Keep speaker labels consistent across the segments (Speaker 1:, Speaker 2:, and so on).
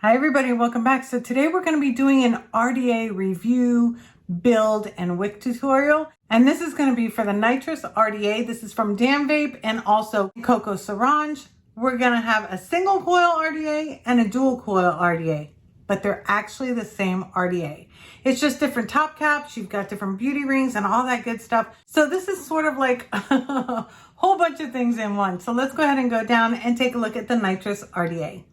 Speaker 1: Hi everybody, welcome back. So today we're going to be doing an RDA review, build, and wick tutorial. And this is going to be for the Nitrous RDA. This is from Damn Vape and also Koko Sarang. We're going to have a single coil RDA and a dual coil RDA, but they're actually the same RDA. It's just different top caps. You've got different beauty rings and all that good stuff. So this is sort of like a whole bunch of things in one. So let's go ahead and go down and take a look at the Nitrous RDA.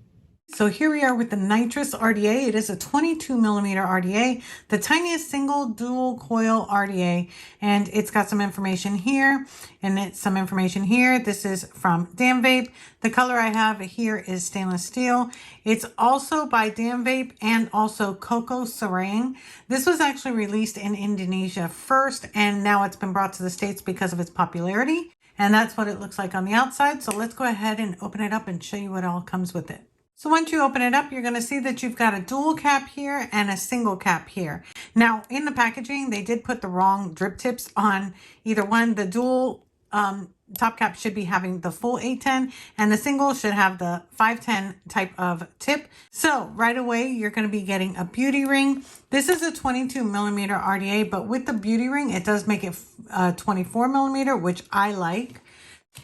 Speaker 1: So here we are with the Nitrous RDA. It is a 22 millimeter RDA, the tiniest single dual coil RDA, and it's got some information here and it's some information here. This is from Damn Vape. The color I have here is stainless steel. It's also by Damn Vape and also Koko Sarang. This was actually released in Indonesia first, and now it's been brought to the States because of its popularity. And that's what it looks like on the outside. So let's go ahead and open it up and show you what all comes with it. So once you open it up, you're going to see that you've got a dual cap here and a single cap here. Now, in the packaging, they did put the wrong drip tips on either one. The dual top cap should be having the full 810, and the single should have the 510 type of tip. So right away, you're going to be getting a beauty ring. This is a 22 millimeter RDA, but with the beauty ring, it does make it 24 millimeter, which I like.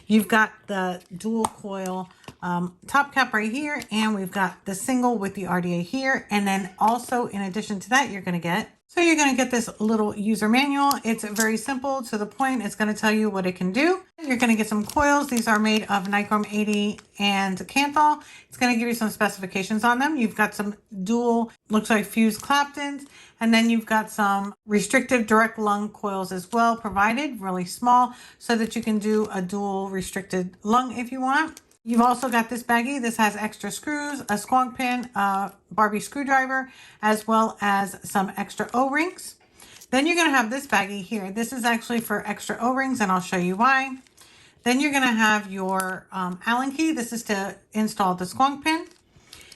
Speaker 1: You've got the dual coil top cap right here, and we've got the single with the RDA here. And then also in addition to that, you're going to get this little user manual. It's very simple to the point. It's going to tell you what it can do. You're going to get some coils. These are made of nichrome 80 and Canthal. It's going to give you some specifications on them. You've got some dual, looks like fused Claptons. And then you've got some restrictive direct lung coils as well provided, really small, so that you can do a dual restricted lung if you want. You've also got this baggie. This has extra screws, a squonk pin, a Barbie screwdriver, as well as some extra O-rings. Then you're going to have this baggie here. This is actually for extra O-rings, and I'll show you why. Then you're going to have your Allen key. This is to install the squonk pin.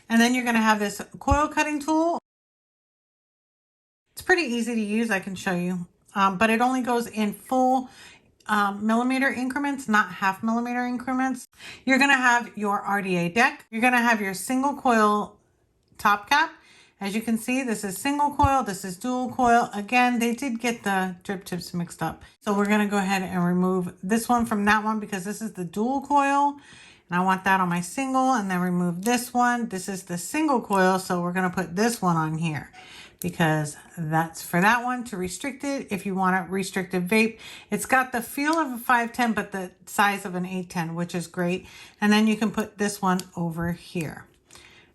Speaker 1: And then you're going to have this coil cutting tool. It's pretty easy to use. I can show you, but it only goes in full millimeter increments, not half millimeter increments. You're going to have your RDA deck. You're going to have your single coil top cap. As you can see, this is single coil. This is dual coil. Again, they did get the drip tips mixed up. So we're going to go ahead and remove this one from that one because this is the dual coil. And I want that on my single, and then remove this one. This is the single coil. So we're going to put this one on here, because that's for that one to restrict it. If you want a restricted vape, it's got the feel of a 510, but the size of an 810, which is great. And then you can put this one over here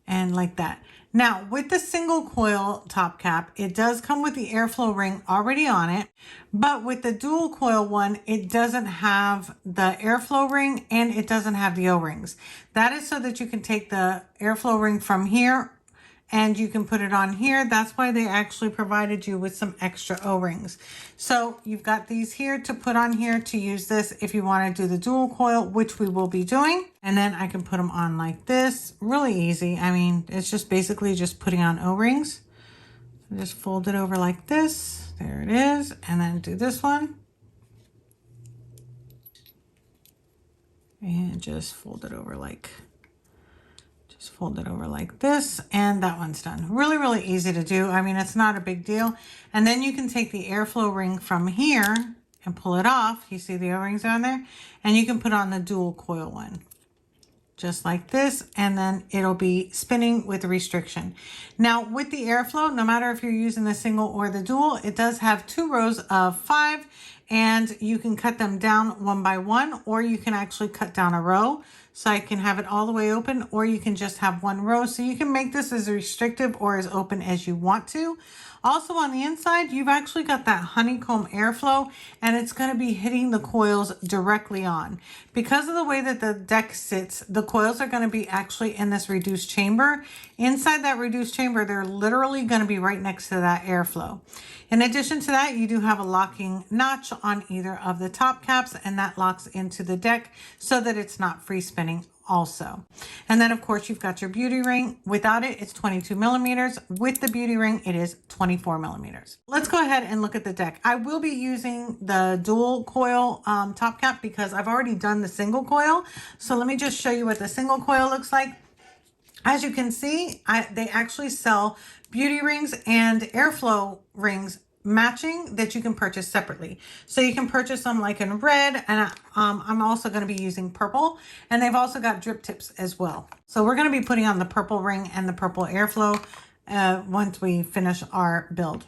Speaker 1: and like that. Now with the single coil top cap, it does come with the airflow ring already on it, but with the dual coil one, it doesn't have the airflow ring and it doesn't have the O-rings. That is so that you can take the airflow ring from here and you can put it on here. That's why they actually provided you with some extra O-rings. So you've got these here to put on here to use this if you want to do the dual coil, which we will be doing. And then I can put them on like this. Really easy. I mean, it's just basically just putting on O-rings. Just fold it over like this. There it is. And then do this one. And just fold it over like this, and that one's done. Really, really easy to do. I mean, it's not a big deal. And then you can take the airflow ring from here and pull it off. You see the O-rings on there? And you can put on the dual coil one, just like this, and then it'll be spinning with restriction. Now, with the airflow, no matter if you're using the single or the dual, it does have 2 rows of 5, and you can cut them down one by one, or you can actually cut down a row. So I can have it all the way open, or you can just have one row. So you can make this as restrictive or as open as you want to. Also on the inside, you've actually got that honeycomb airflow, and it's going to be hitting the coils directly on. Because of the way that the deck sits, the coils are going to be actually in this reduced chamber. Inside that reduced chamber, they're literally going to be right next to that airflow. In addition to that, you do have a locking notch on either of the top caps, and that locks into the deck so that it's not free spinning also. And then of course you've got your beauty ring. Without it, it's 22 millimeters. With the beauty ring, it is 24 millimeters. Let's go ahead and look at the deck. I will be using the dual coil top cap because I've already done the single coil. So let me just show you what the single coil looks like. As you can see, they actually sell beauty rings and airflow rings matching that you can purchase separately. So you can purchase them like in red, and I'm also going to be using purple, and they've also got drip tips as well. So we're going to be putting on the purple ring and the purple airflow once we finish our build.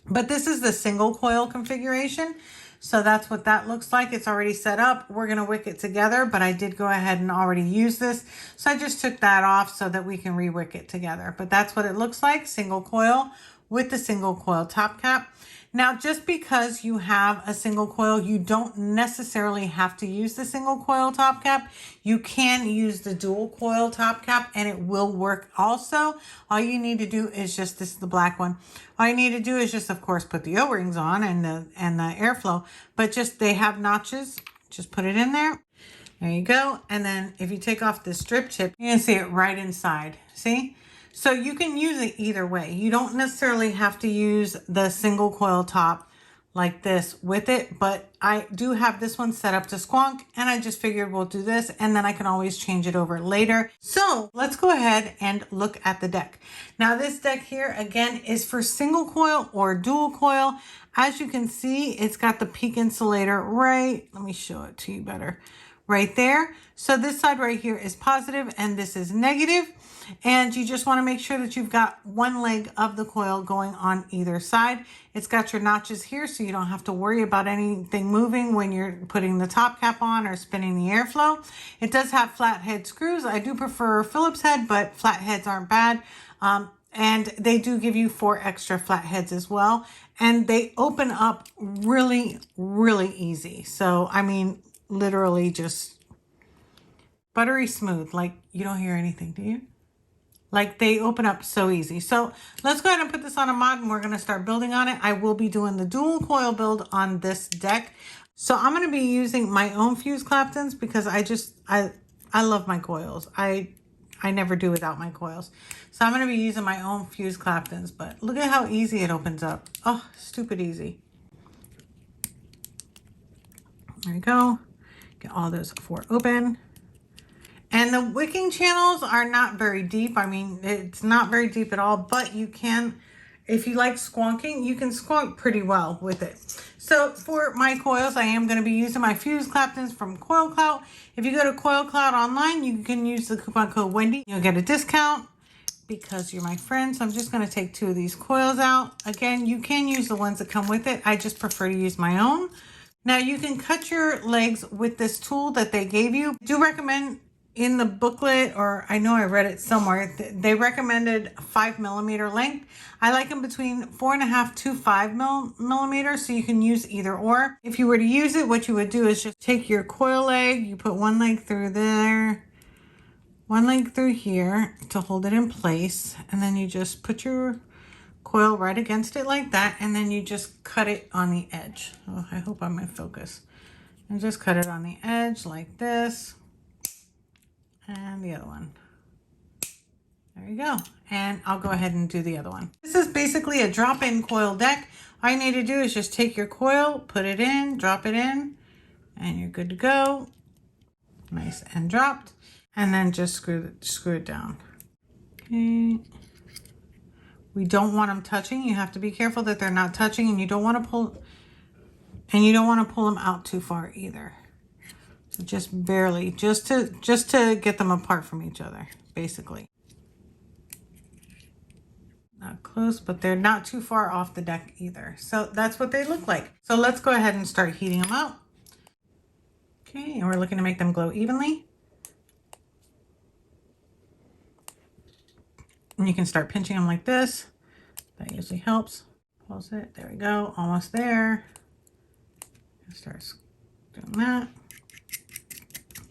Speaker 1: But this is the single coil configuration. So that's what that looks like. It's already set up. We're going to wick it together, but I did go ahead and already use this. So I just took that off so that we can re-wick it together. But that's what it looks like, single coil with the single coil top cap. Now, just because you have a single coil, you don't necessarily have to use the single coil top cap. You can use the dual coil top cap and it will work also. All you need to do is just, this is the black one. All you need to do is just, of course, put the O-rings on and the airflow, but just, they have notches. Just put it in there. There you go. And then if you take off this strip tip, you can see it right inside. See? So you can use it either way. You don't necessarily have to use the single coil top like this with it, but I do have this one set up to squonk, and I just figured we'll do this and then I can always change it over later. So let's go ahead and look at the deck. Now this deck here again is for single coil or dual coil. As you can see, it's got the peak insulator right. Let me show it to you better. Right there. So this side right here is positive and this is negative. And you just want to make sure that you've got one leg of the coil going on either side. It's got your notches here, so you don't have to worry about anything moving when you're putting the top cap on or spinning the airflow. It does have flat head screws. I do prefer Phillips head, but flat heads aren't bad. And they do give you 4 extra flat heads as well. And they open up really, really easy. So, I mean, literally just buttery smooth. Like, you don't hear anything, do you? Like, they open up so easy. So let's go ahead and put this on a mod and we're going to start building on it. I will be doing the dual coil build on this deck. So I'm going to be using my own fuse Claptons because I love my coils. I never do without my coils. So I'm going to be using my own fuse Claptons, but look at how easy it opens up. Oh, stupid easy. There you go. Get all those 4 open. And the wicking channels are not very deep. I mean, it's not very deep at all, but you can, if you like squonking, you can squonk pretty well with it. So for my coils, I am going to be using my fuse Claptons from Coil Clout. If you go to Coil Clout online, you can use the coupon code Wendy. You'll get a discount because you're my friend. So I'm just going to take 2 of these coils out. Again, you can use the ones that come with it. I just prefer to use my own. Now you can cut your legs with this tool that they gave you. I do recommend in the booklet, or I know I read it somewhere, they recommended 5mm length. I like them between 4.5 to 5 millimeters, so you can use either or. If you were to use it, what you would do is just take your coil leg, you put one leg through there, one leg through here to hold it in place, and then you just put your coil right against it like that, and then you just cut it on the edge. Oh, I hope I'm in focus. And just cut it on the edge like this. And the other one. There you go. And I'll go ahead and do the other one. This is basically a drop-in coil deck. All you need to do is just take your coil, put it in, drop it in, and you're good to go. Nice and dropped. And then just screw it down. Okay. We don't want them touching. You have to be careful that they're not touching, and you don't want to pull them out too far either. So just barely, just to get them apart from each other, basically. Not close, but they're not too far off the deck either. So that's what they look like. So let's go ahead and start heating them up. Okay, and we're looking to make them glow evenly. And you can start pinching them like this. That usually helps. Pulse it. There we go. Almost there. Start doing that.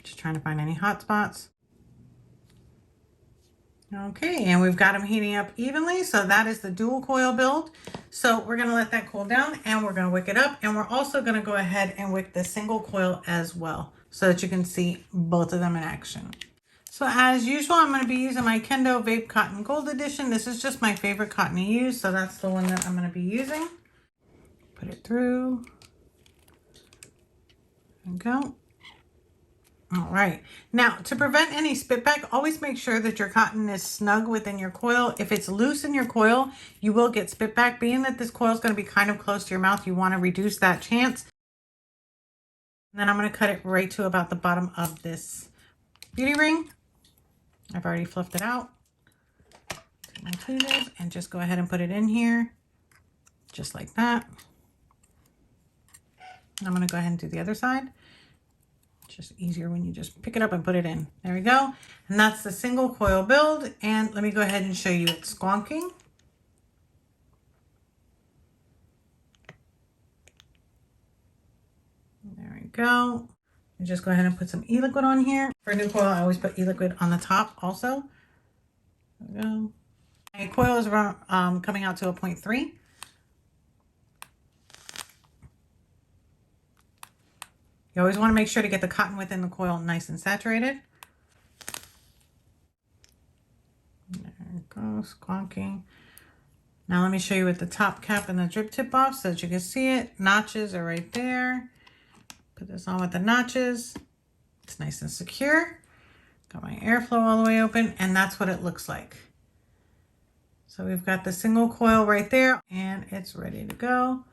Speaker 1: Just trying to find any hot spots. Okay, and we've got them heating up evenly. So that is the dual coil build. So we're going to let that cool down and we're going to wick it up. And we're also going to go ahead and wick the single coil as well so that you can see both of them in action. So as usual, I'm going to be using my Kendo Vape Cotton Gold Edition. This is just my favorite cotton to use, so that's the one that I'm going to be using. Put it through. There we go. All right. Now, to prevent any spitback, always make sure that your cotton is snug within your coil. If it's loose in your coil, you will get spitback. Being that this coil is going to be kind of close to your mouth, you want to reduce that chance. And then I'm going to cut it right to about the bottom of this beauty ring. I've already fluffed it out. Take my tweezers and just go ahead and put it in here, just like that. I'm going to go ahead and do the other side. Just easier when you just pick it up and put it in. There we go. And that's the single coil build. And let me go ahead and show you it squonking. There we go. And just go ahead and put some e-liquid on here. For a new coil, I always put e-liquid on the top also. There we go. My coil is around, coming out to a 0.3. You always want to make sure to get the cotton within the coil nice and saturated. There it goes, squonking. Now let me show you with the top cap and the drip tip off so that you can see it. Notches are right there. Put this on with the notches. It's nice and secure. Got my airflow all the way open, and that's what it looks like. So we've got the single coil right there, and it's ready to go.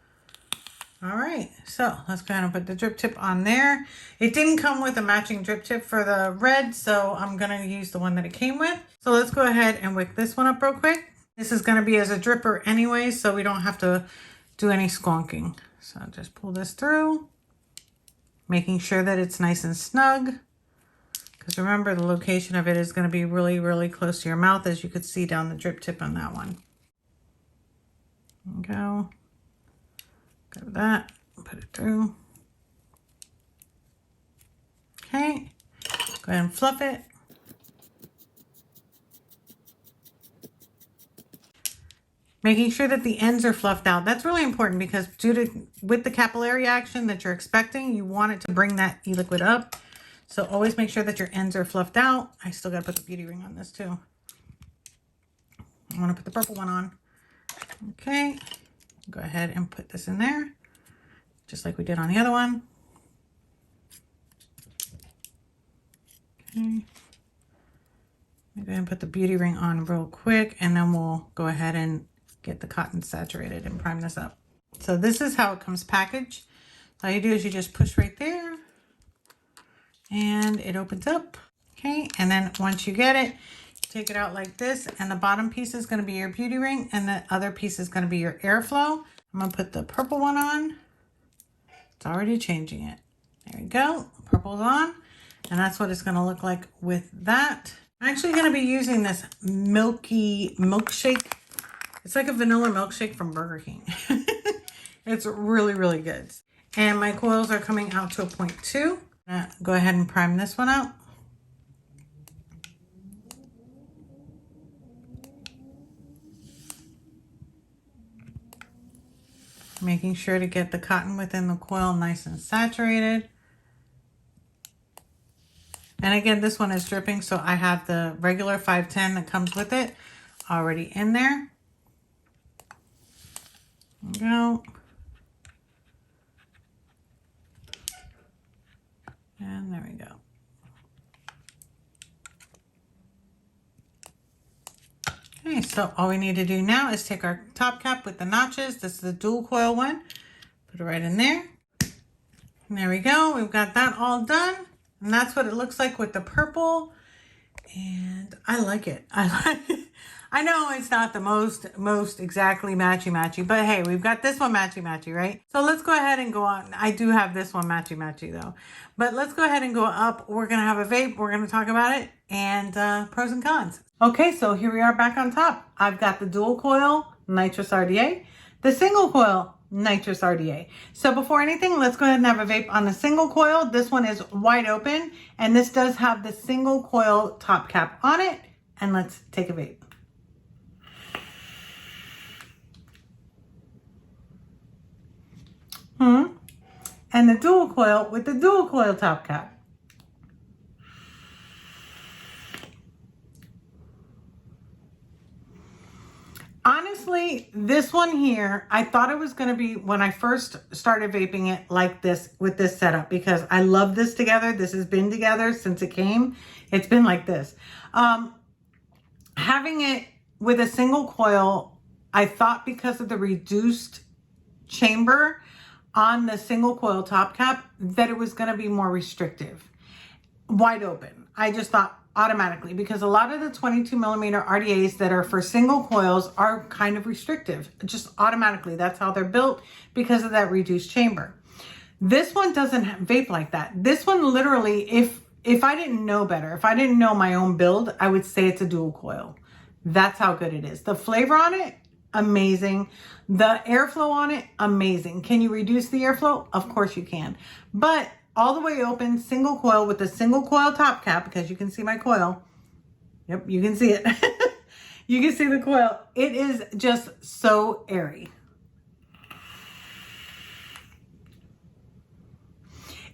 Speaker 1: All right, so let's go ahead and put the drip tip on there. It didn't come with a matching drip tip for the red, so I'm gonna use the one that it came with. So let's go ahead and wick this one up real quick. This is gonna be as a dripper anyway, so we don't have to do any squonking. So just pull this through, making sure that it's nice and snug. Because remember, the location of it is gonna be really, really close to your mouth, as you could see down the drip tip on that one. There we go. Grab that, put it through. Okay, go ahead and fluff it. Making sure that the ends are fluffed out. That's really important because with the capillary action that you're expecting, you want it to bring that e-liquid up. So always make sure that your ends are fluffed out. I still got to put the beauty ring on this too. I want to put the purple one on. Okay. Go ahead and put this in there, just like we did on the other one. Okay. Go ahead and put the beauty ring on real quick, and then we'll go ahead and get the cotton saturated and prime this up. So this is how it comes packaged. All you do is you just push right there, and it opens up. Okay, and then once you get it, take it out like this, and the bottom piece is going to be your beauty ring, and the other piece is going to be your airflow. I'm going to put the purple one on. It's already changing it. There we go. Purple's on, and that's what it's going to look like with that. I'm actually going to be using this milky milkshake. It's like a vanilla milkshake from Burger King. It's really, really good. And my coils are coming out to a 0.2. Go ahead and prime this one out. Making sure to get the cotton within the coil nice and saturated. And again, this one is dripping, so I have the regular 510 that comes with it already in there. There we go. And there we go. Okay, so all we need to do now is take our top cap with the notches. This is the dual coil one. Put it right in there. And there we go. We've got that all done. And that's what it looks like with the purple. And I like it. I know it's not the most exactly matchy, but hey, we've got this one matchy, right? So let's go ahead and go on. I do have this one matchy though. But let's go ahead and go up. We're going to have a vape. We're going to talk about it and pros and cons. Okay, so here we are back on top. I've got the dual coil Nitrous RDA, the single coil Nitrous RDA. So before anything, let's go ahead and have a vape on the single coil. This one is wide open, and this does have the single coil top cap on it. And let's take a vape. And the dual coil with the dual coil top cap. Honestly, this one here, I thought it was going to be, when I first started vaping it, like this with this setup, because I love this together. This has been together since it came. It's been like this. Having it with a single coil, I thought because of the reduced chamber on the single coil top cap that it was going to be more restrictive, wide open. I just thought automatically, because a lot of the 22 millimeter RDAs that are for single coils are kind of restrictive, just automatically. That's how they're built, because of that reduced chamber. This one doesn't vape like that. This one literally, if I didn't know better, if I didn't know my own build, I would say it's a dual coil. That's how good it is. The flavor on it, amazing. The airflow on it, amazing. Can you reduce the airflow? Of course you can. But all the way open, single coil with a single coil top cap, because you can see my coil. Yep, you can see it. You can see the coil. It is just so airy.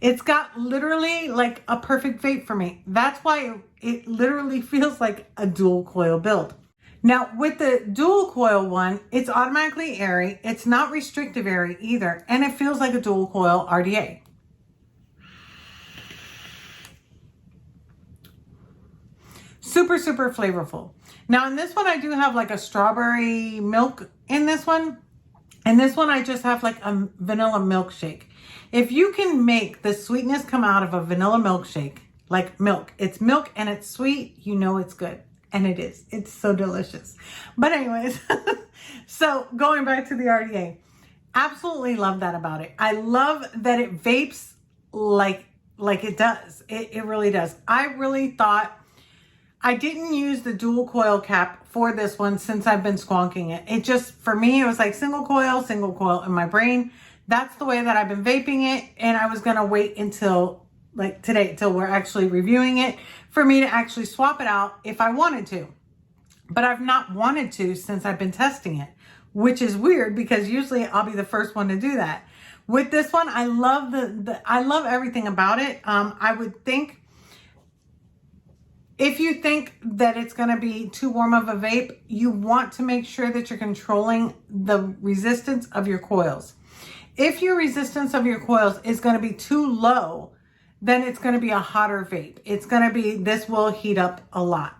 Speaker 1: It's got literally like a perfect vape for me. That's why it literally feels like a dual coil build. Now with the dual coil one, it's automatically airy. It's not restrictive airy either. And it feels like a dual coil RDA. Super, super flavorful. Now in this one, I do have like a strawberry milk in this one. And this one, I just have like a vanilla milkshake. If you can make the sweetness come out of a vanilla milkshake, like milk, it's milk and it's sweet, you know it's good. And it is. It's so delicious. But anyways, so going back to the RDA, absolutely love that about it. I love that it vapes like it does. It really does. I really thought, I didn't use the dual coil cap for this one since I've been squonking it. It just, for me, it was like single coil in my brain. That's the way that I've been vaping it. And I was going to wait until like today, till we're actually reviewing it, for me to actually swap it out if I wanted to. But I've not wanted to since I've been testing it, which is weird because usually I'll be the first one to do that. With this one, I love I love everything about it. I would think, if you think that it's going to be too warm of a vape, you want to make sure that you're controlling the resistance of your coils. If your resistance of your coils is going to be too low, then it's going to be a hotter vape. It's going to be, this will heat up a lot.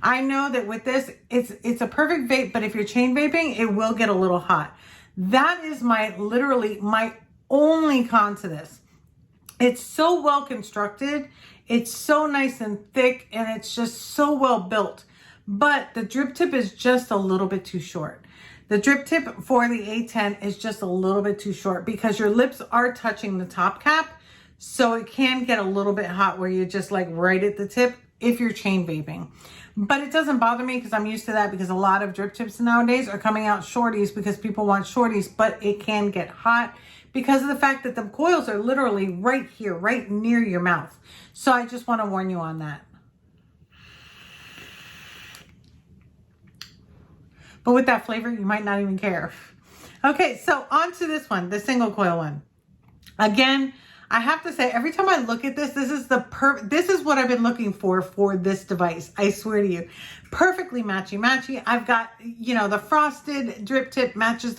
Speaker 1: I know that with this, it's a perfect vape, but if you're chain vaping, it will get a little hot. That is literally my only con to this. It's so well constructed. It's so nice and thick, and it's just so well built. But the drip tip is just a little bit too short. The drip tip for the A10 is just a little bit too short because your lips are touching the top cap. So it can get a little bit hot where you're just like right at the tip if you're chain vaping. But it doesn't bother me because I'm used to that, because a lot of drip tips nowadays are coming out shorties because people want shorties, but it can get hot because of the fact that the coils are literally right here, right near your mouth. So I just want to warn you on that. But with that flavor, you might not even care. Okay, so on to this one, the single coil one. Again, I have to say, every time I look at this, this is what I've been looking for this device. I swear to you, perfectly matchy. I've got, you know, the frosted drip tip matches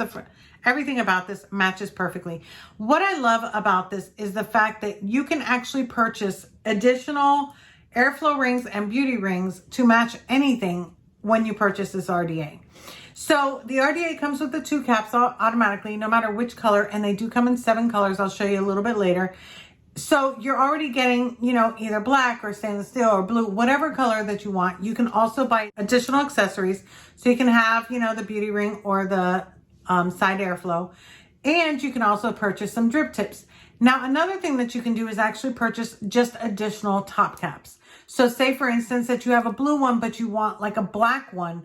Speaker 1: everything about this matches perfectly. What I love about this is the fact that you can actually purchase additional airflow rings and beauty rings to match anything when you purchase this RDA. So the RDA comes with the 2 caps automatically, no matter which color, and they do come in 7 colors. I'll show you a little bit later. So you're already getting, you know, either black or stainless steel or blue, whatever color that you want. You can also buy additional accessories. So you can have, you know, the beauty ring or the side airflow, and you can also purchase some drip tips. Now, another thing that you can do is actually purchase just additional top caps. So say for instance that you have a blue one, but you want like a black one.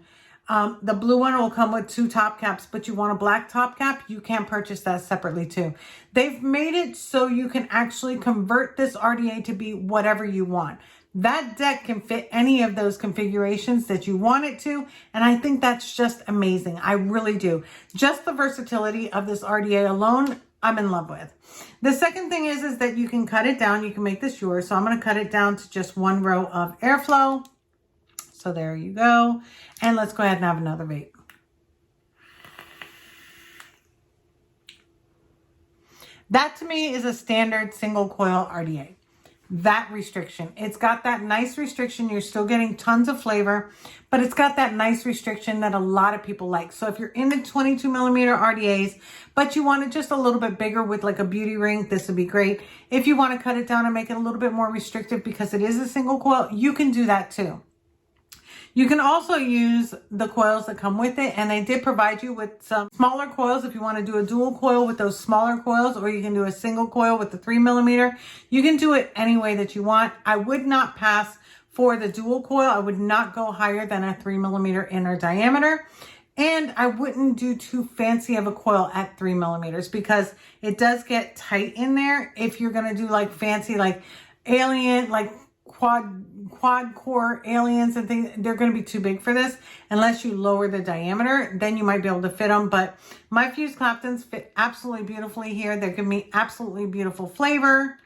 Speaker 1: The blue one will come with 2 top caps, but you want a black top cap, you can purchase that separately too. They've made it so you can actually convert this RDA to be whatever you want. That deck can fit any of those configurations that you want it to, and I think that's just amazing. I really do. Just the versatility of this RDA alone, I'm in love with. The second thing is that you can cut it down. You can make this yours. So I'm going to cut it down to just 1 row of airflow. So there you go. And let's go ahead and have another vape. That to me is a standard single coil RDA. That restriction. It's got that nice restriction. You're still getting tons of flavor, but it's got that nice restriction that a lot of people like. So if you're into 22 millimeter RDAs, but you want it just a little bit bigger with like a beauty ring, this would be great. If you want to cut it down and make it a little bit more restrictive because it is a single coil, you can do that too. You can also use the coils that come with it, and they did provide you with some smaller coils if you want to do a dual coil with those smaller coils, or you can do a single coil with the 3 millimeter. You can do it any way that you want. I would not pass for the dual coil. I would not go higher than a 3 millimeter inner diameter. And I wouldn't do too fancy of a coil at 3 millimeters because it does get tight in there. If you're going to do like fancy, like alien, like quad core aliens and things, they're going to be too big for this unless you lower the diameter. Then you might be able to fit them. But my fused Claptons fit absolutely beautifully here. They're giving me absolutely beautiful flavor.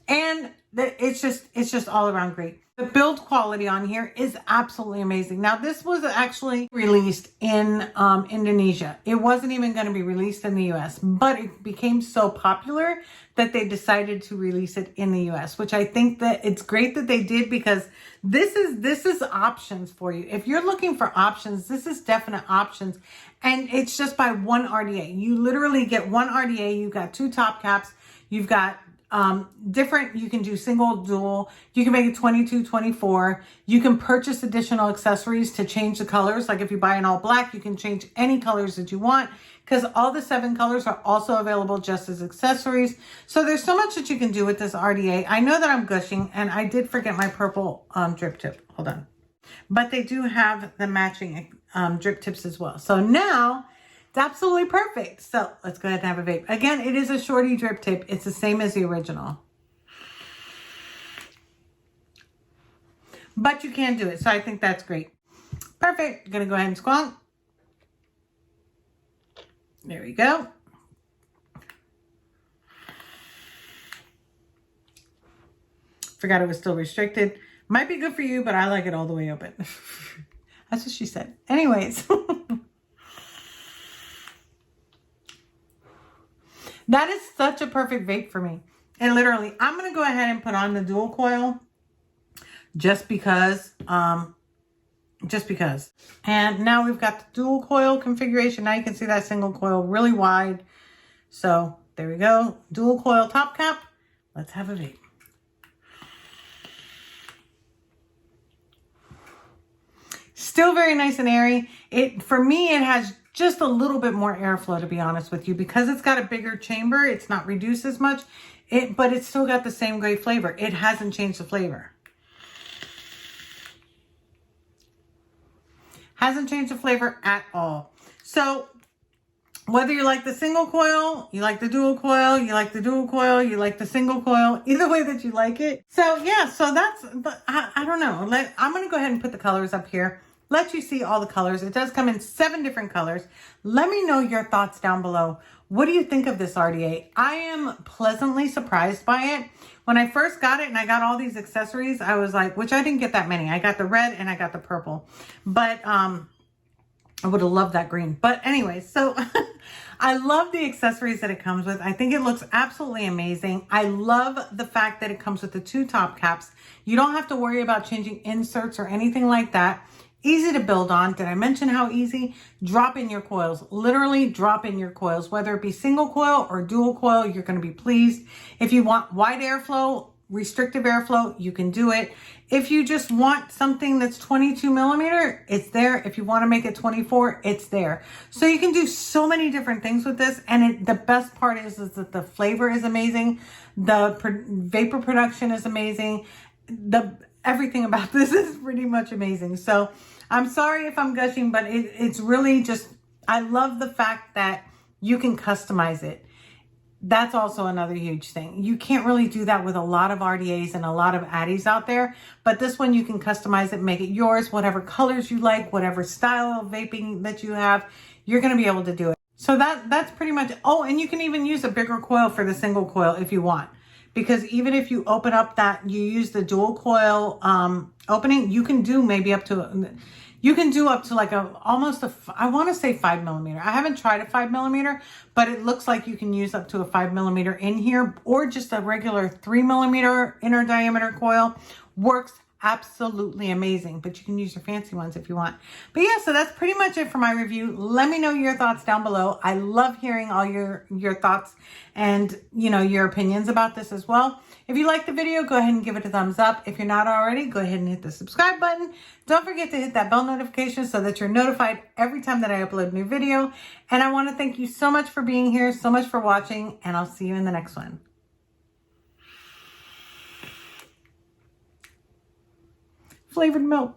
Speaker 1: And it's just all around great. The build quality on here is absolutely amazing. Now, this was actually released in Indonesia. It wasn't even going to be released in the US, but it became so popular that they decided to release it in the US, which I think that it's great that they did, because this is options for you. If you're looking for options, this is definite options. And it's just by one RDA. You literally get one RDA. You've got 2 top caps. You've got different, you can do single, dual, you can make it 22, 24. You can purchase additional accessories to change the colors. Like if you buy an all black, you can change any colors that you want, because all the 7 colors are also available just as accessories. So there's so much that you can do with this RDA. I know that I'm gushing, and I did forget my purple drip tip. Hold on. But they do have the matching drip tips as well. So now it's absolutely perfect. So let's go ahead and have a vape. Again, it is a shorty drip tip. It's the same as the original. But you can do it. So I think that's great. Perfect. I'm going to go ahead and squonk. There we go. Forgot it was still restricted. Might be good for you, but I like it all the way open. That's what she said. Anyways. That is such a perfect vape for me. And literally, I'm going to go ahead and put on the dual coil just because. And now we've got the dual coil configuration. Now you can see that single coil really wide. So there we go. Dual coil top cap. Let's have a vape. Still very nice and airy. For me, it has just a little bit more airflow, to be honest with you, because it's got a bigger chamber. It's not reduced as much, but it's still got the same great flavor. It hasn't changed the flavor. Hasn't changed the flavor at all. So whether you like the single coil, you like the dual coil, you like the dual coil, you like the single coil, either way that you like it. So yeah, so that's, I don't know. I'm going to go ahead and put the colors up here. Let you see all the colors. It does come in 7 different colors. Let me know your thoughts down below. What do you think of this RDA? I am pleasantly surprised by it. When I first got it and I got all these accessories, I was like, which I didn't get that many. I got the red and I got the purple. But I would have loved that green. But anyway, so I love the accessories that it comes with. I think it looks absolutely amazing. I love the fact that it comes with the 2 top caps. You don't have to worry about changing inserts or anything like that. Easy to build on. Did I mention how easy? Drop in your coils. Literally drop in your coils. Whether it be single coil or dual coil, you're going to be pleased. If you want wide airflow, restrictive airflow, you can do it. If you just want something that's 22 millimeter, it's there. If you want to make it 24, it's there. So you can do so many different things with this. And the best part is that the flavor is amazing. The vapor production is amazing. Everything about this is pretty much amazing. So I'm sorry if I'm gushing, but it's really just, I love the fact that you can customize it. That's also another huge thing. You can't really do that with a lot of RDAs and a lot of addies out there, but this one you can customize it, make it yours, whatever colors you like, whatever style of vaping that you have, you're going to be able to do it. So that's pretty much, oh, and you can even use a bigger coil for the single coil if you want. Because even if you open up that, you use the dual coil opening, you can do maybe up to, You can do up to like I want to say 5mm. I haven't tried a 5mm, but it looks like you can use up to a 5mm in here, or just a regular 3mm inner diameter coil. Works absolutely amazing, but you can use your fancy ones if you want. But yeah, so that's pretty much it for my review. Let me know your thoughts down below. I love hearing all your thoughts and, you know, your opinions about this as well. If you like the video, go ahead and give it a thumbs up. If you're not already, go ahead and hit the subscribe button. Don't forget to hit that bell notification so that you're notified every time that I upload a new video. And I want to thank you so much for being here, so much for watching, and I'll see you in the next one. Flavored milk.